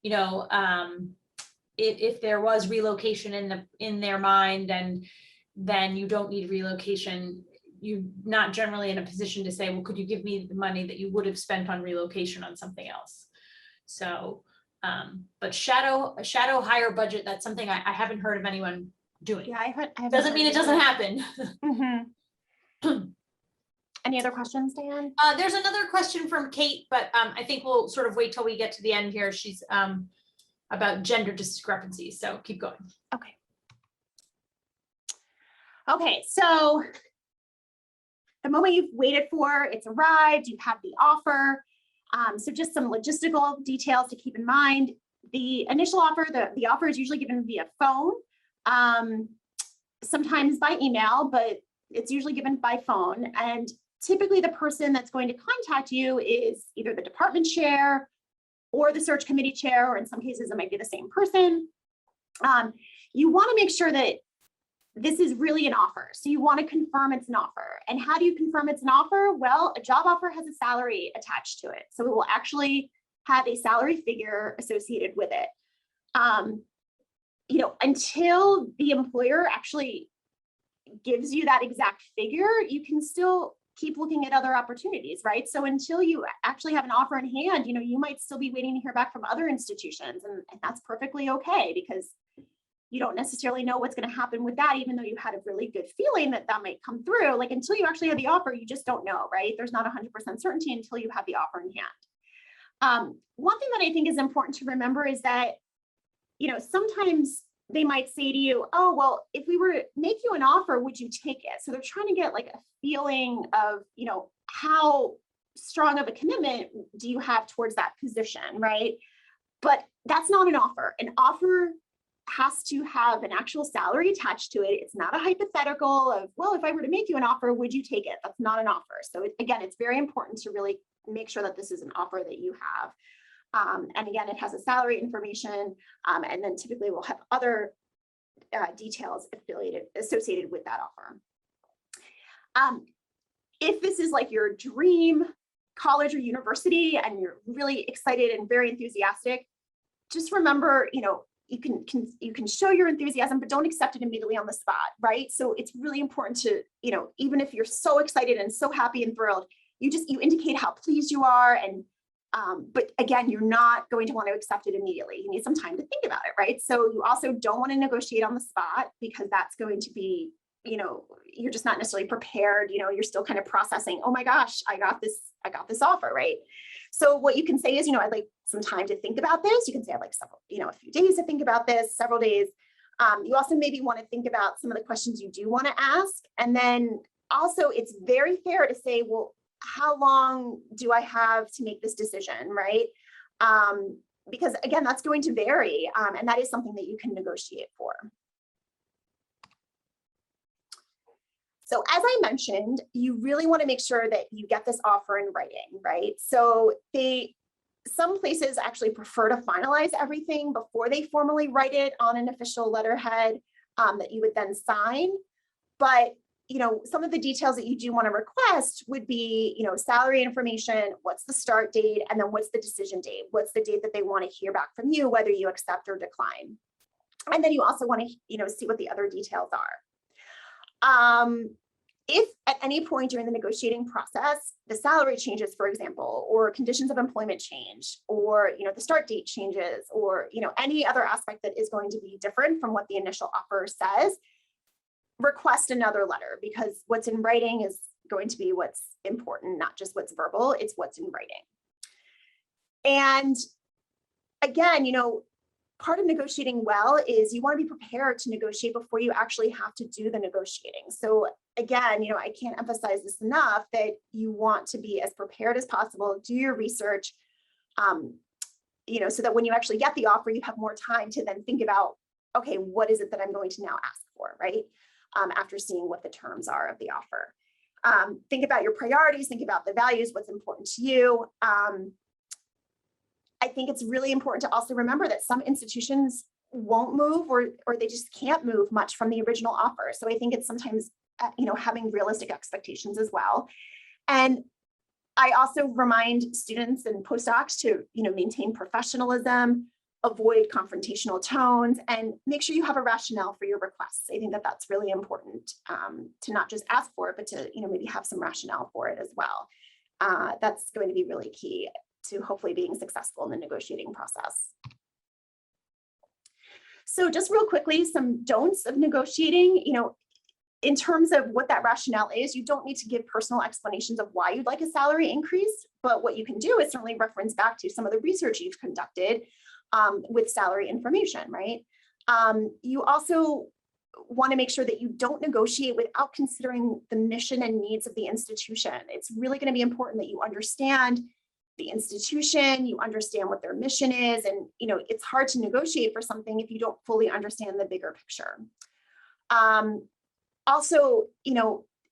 you know, if there was relocation in their mind, and then you don't need relocation, you're not generally in a position to say, well, could you give me the money that you would have spent on relocation on something else? So, but shadow hire budget, that's something I haven't heard of anyone doing. Yeah, I haven't Doesn't mean it doesn't happen. Mm-hmm. Any other questions, Dan? There's another question from Kate, but I think we'll sort of wait till we get to the end here. She's about gender discrepancies, so keep going. Okay. Okay, so the moment you've waited for, it's arrived, you have the offer. So just some logistical details to keep in mind. The initial offer, the offer is usually given via phone, sometimes by email, but it's usually given by phone. And typically the person that's going to contact you is either the department chair or the search committee chair, or in some cases it might be the same person. You want to make sure that this is really an offer. So you want to confirm it's an offer. And how do you confirm it's an offer? Well, a job offer has a salary attached to it. So it will actually have a salary figure associated with it. You know, until the employer actually gives you that exact figure, you can still keep looking at other opportunities, right? So until you actually have an offer in hand, you know, you might still be waiting to hear back from other institutions, and that's perfectly okay, because you don't necessarily know what's going to happen with that, even though you had a really good feeling that that might come through. Like, until you actually have the offer, you just don't know, right? There's not 100% certainty until you have the offer in hand. One thing that I think is important to remember is that, you know, sometimes they might say to you, oh, well, if we were to make you an offer, would you take it? So they're trying to get like a feeling of, you know, how strong of a commitment do you have towards that position, right? But that's not an offer. An offer has to have an actual salary attached to it. It's not a hypothetical of, well, if I were to make you an offer, would you take it? That's not an offer. So again, it's very important to really make sure that this is an offer that you have. And again, it has a salary information, and then typically we'll have other details associated with that offer. If this is like your dream college or university and you're really excited and very enthusiastic, just remember, you know, you can show your enthusiasm, but don't accept it immediately on the spot, right? So it's really important to, you know, even if you're so excited and so happy and thrilled, you indicate how pleased you are. And but again, you're not going to want to accept it immediately. You need some time to think about it, right? So you also don't want to negotiate on the spot, because that's going to be, you know, you're just not necessarily prepared. You know, you're still kind of processing, oh my gosh, I got this offer, right? So what you can say is, you know, I'd like some time to think about this. You can say I'd like several, you know, a few days to think about this, several days. You also maybe want to think about some of the questions you do want to ask. And then also it's very fair to say, well, how long do I have to make this decision, right? Because again, that's going to vary, and that is something that you can negotiate for. So as I mentioned, you really want to make sure that you get this offer in writing, right? So some places actually prefer to finalize everything before they formally write it on an official letterhead that you would then sign. But you know, some of the details that you do want to request would be, you know, salary information, what's the start date, and then what's the decision date? What's the date that they want to hear back from you, whether you accept or decline? And then you also want to, you know, see what the other details are. If at any point during the negotiating process, the salary changes, for example, or conditions of employment change, or, you know, the start date changes, or, you know, any other aspect that is going to be different from what the initial offer says, request another letter, because what's in writing is going to be what's important, not just what's verbal, it's what's in writing. And again, you know, part of negotiating well is you want to be prepared to negotiate before you actually have to do the negotiating. So again, I can't emphasize this enough that you want to be as prepared as possible, do your research, so that when you actually get the offer, you have more time to then think about, okay, what is it that I'm going to now ask for, right? After seeing what the terms are of the offer. Think about your priorities, think about the values, what's important to you. I think it's really important to also remember that some institutions won't move or they just can't move much from the original offer. So I think it's sometimes, having realistic expectations as well. And I also remind students and postdocs to, maintain professionalism, avoid confrontational tones, and make sure you have a rationale for your requests. I think that that's really important, to not just ask for it, but to, maybe have some rationale for it as well. That's going to be really key to hopefully being successful in the negotiating process. So just real quickly, some don'ts of negotiating, in terms of what that rationale is, you don't need to give personal explanations of why you'd like a salary increase, but what you can do is certainly reference back to some of the research you've conducted with salary information, right? You also want to make sure that you don't negotiate without considering the mission and needs of the institution. It's really going to be important that you understand the institution, you understand what their mission is, and it's hard to negotiate for something if you don't fully understand the bigger picture. Also,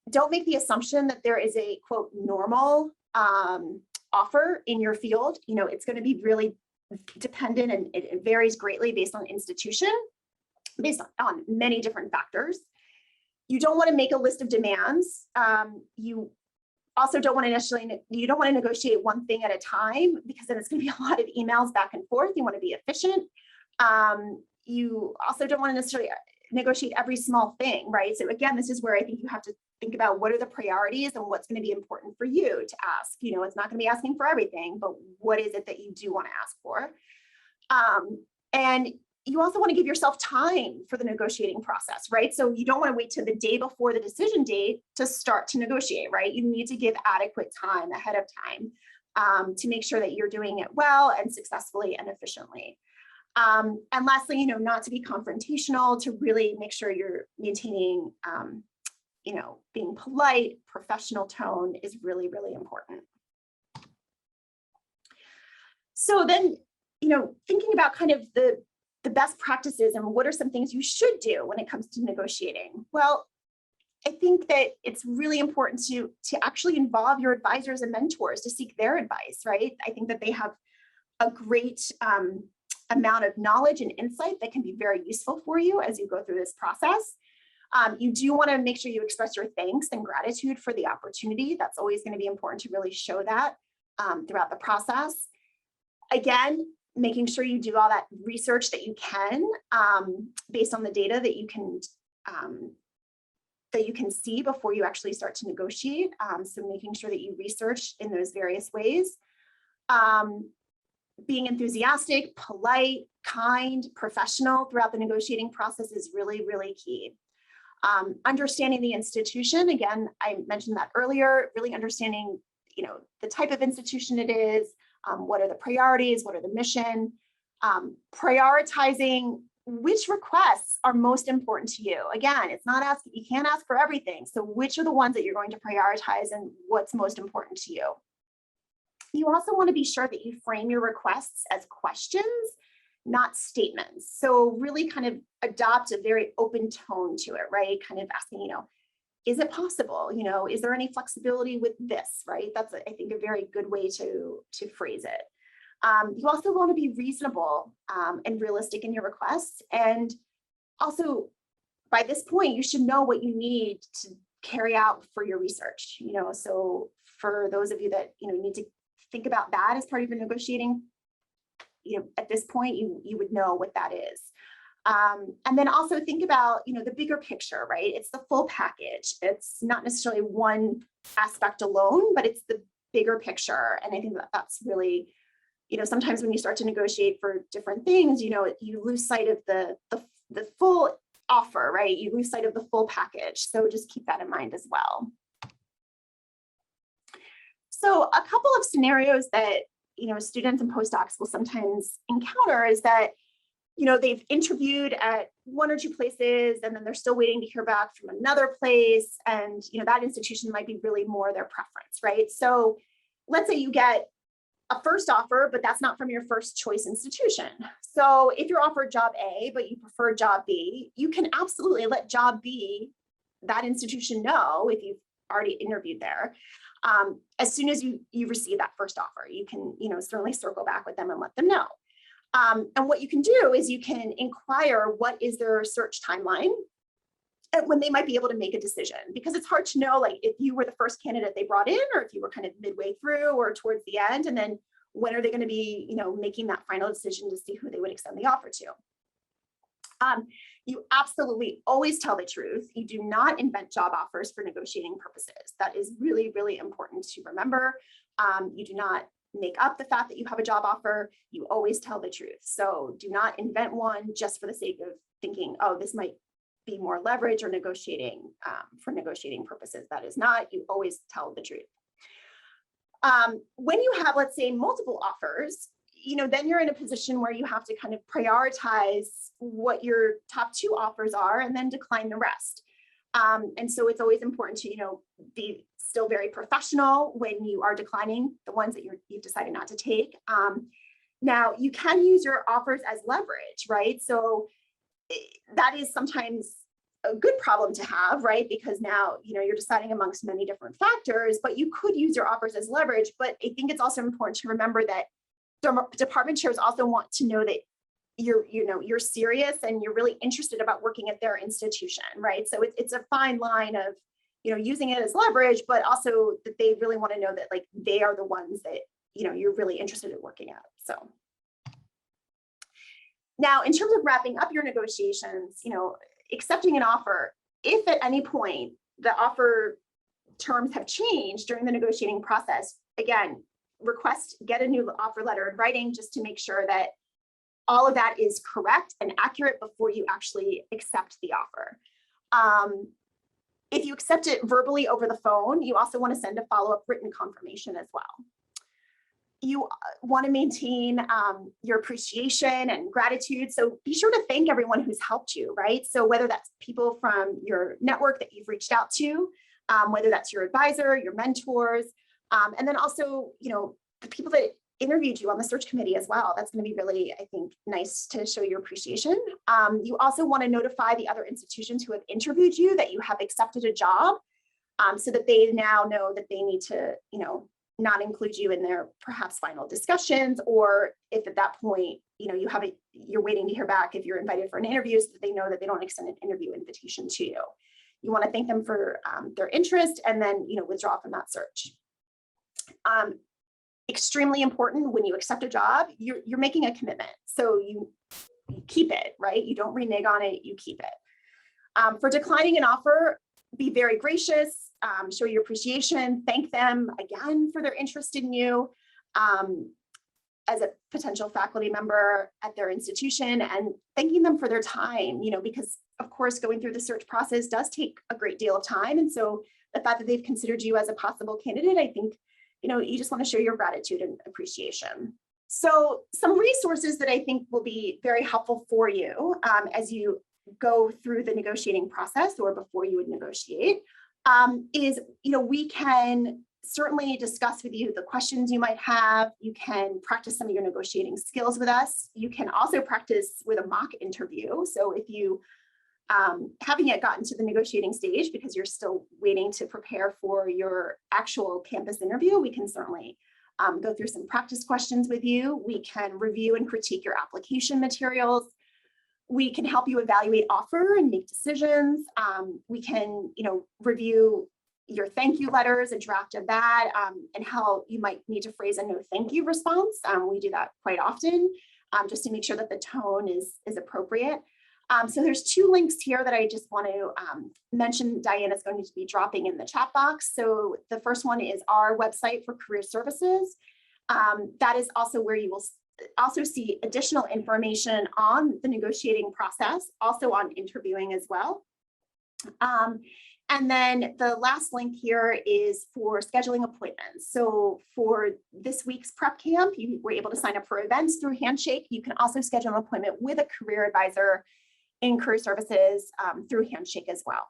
don't make the assumption that there is a quote normal offer in your field. It's going to be really dependent and it varies greatly based on institution, based on many different factors. You don't want to make a list of demands. You also don't want to negotiate one thing at a time, because then it's going to be a lot of emails back and forth. You want to be efficient. You also don't want to necessarily negotiate every small thing, right? So again, this is where I think you have to think about what are the priorities and what's going to be important for you to ask. It's not going to be asking for everything, but what is it that you do want to ask for? And you also want to give yourself time for the negotiating process, right? So you don't want to wait till the day before the decision date to start to negotiate, right? You need to give adequate time ahead of time to make sure that you're doing it well and successfully and efficiently. And lastly, not to be confrontational, to really make sure you're maintaining, being polite, professional tone is really, really important. So then, thinking about kind of the best practices and what are some things you should do when it comes to negotiating? Well, I think that it's really important to actually involve your advisors and mentors to seek their advice, right? I think that they have a great amount of knowledge and insight that can be very useful for you as you go through this process. You do want to make sure you express your thanks and gratitude for the opportunity. That's always going to be important to really show that throughout the process. Again, making sure you do all that research that you can based on the data that you can see before you actually start to negotiate. So making sure that you research in those various ways. Being enthusiastic, polite, kind, professional throughout the negotiating process is really, really key. Understanding the institution, again, I mentioned that earlier, really understanding, the type of institution it is, what are the priorities, what are the mission, prioritizing which requests are most important to you. Again, it's not asking, you can't ask for everything. So which are the ones that you're going to prioritize and what's most important to you? You also want to be sure that you frame your requests as questions, not statements. So really kind of adopt a very open tone to it, right? Kind of asking, is it possible? Is there any flexibility with this, right? That's, I think, a very good way to phrase it. You also want to be reasonable and realistic in your requests. And also, by this point, you should know what you need to carry out for your research. So for those of you that, need to think about that as part of your negotiating, at this point, you would know what that is. And then also think about, the bigger picture, right? It's the full package. It's not necessarily one aspect alone, but it's the bigger picture. And I think that that's really, sometimes when you start to negotiate for different things, you lose sight of the full offer, right? You lose sight of the full package. So just keep that in mind as well. So a couple of scenarios that, students and postdocs will sometimes encounter is that, they've interviewed at one or two places, and then they're still waiting to hear back from another place. And, that institution might be really more their preference, right? So let's say you get a first offer, but that's not from your first choice institution. So if you're offered job A, but you prefer job B, you can absolutely let job B, that institution, know if you've already interviewed there. As soon as you receive that first offer, you can, certainly circle back with them and let them know. And what you can do is you can inquire what is their search timeline and when they might be able to make a decision, because it's hard to know, like, if you were the first candidate they brought in, or if you were kind of midway through or towards the end, and then when are they going to be, making that final decision to see who they would extend the offer to. You absolutely always tell the truth. You do not invent job offers for negotiating purposes. That is really, really important to remember. You do not make up the fact that you have a job offer. You always tell the truth. So do not invent one just for the sake of thinking, oh, this might be more leverage or negotiating for negotiating purposes. That is not. You always tell the truth. When you have, let's say, multiple offers, then you're in a position where you have to kind of prioritize what your top two offers are and then decline the rest. And so it's always important to, be still very professional when you are declining the ones that you've decided not to take. Now, you can use your offers as leverage, right? So that is sometimes a good problem to have, right? Because now, you're deciding amongst many different factors, but you could use your offers as leverage. But I think it's also important to remember that department chairs also want to know that you're serious and you're really interested about working at their institution, right? So it's a fine line of, using it as leverage, but also that they really want to know that, like, they are the ones that, you're really interested in working at. So now, in terms of wrapping up your negotiations, accepting an offer, if at any point the offer terms have changed during the negotiating process, again, get a new offer letter in writing just to make sure that all of that is correct and accurate before you actually accept the offer. If you accept it verbally over the phone, you also want to send a follow-up written confirmation as well. You want to maintain your appreciation and gratitude. So be sure to thank everyone who's helped you, right? So whether that's people from your network that you've reached out to, whether that's your advisor, your mentors, and then also, the people that interviewed you on the search committee as well. That's going to be really, I think, nice to show your appreciation. You also want to notify the other institutions who have interviewed you that you have accepted a job, so that they now know that they need to, not include you in their perhaps final discussions, or if at that point, you're waiting to hear back if you're invited for an interview, so that they know that they don't extend an interview invitation to you. You want to thank them for their interest, and then, withdraw from that search. Extremely important, when you accept a job, you're making a commitment. So you keep it, right? You don't renege on it, you keep it. For declining an offer, be very gracious, show your appreciation, thank them again for their interest in you as a potential faculty member at their institution, and thanking them for their time, because of course, going through the search process does take a great deal of time. And so the fact that they've considered you as a possible candidate, I think, you just want to show your gratitude and appreciation. So some resources that I think will be very helpful for you as you go through the negotiating process, or before you would negotiate, is, we can certainly discuss with you the questions you might have. You can practice some of your negotiating skills with us. You can also practice with a mock interview. So if you haven't yet gotten to the negotiating stage because you're still waiting to prepare for your actual campus interview, we can certainly go through some practice questions with you. We can review and critique your application materials. We can help you evaluate offer and make decisions. We can, review your thank you letters, a draft of that, and how you might need to phrase a no thank you response. We do that quite often, just to make sure that the tone is appropriate. So there's two links here that I just want to mention. Diana's going to be dropping in the chat box. So the first one is our website for career services. That is also where you will also see additional information on the negotiating process, also on interviewing as well. And then the last link here is for scheduling appointments. So for this week's prep camp, you were able to sign up for events through Handshake. You can also schedule an appointment with a career advisor in career services through Handshake as well.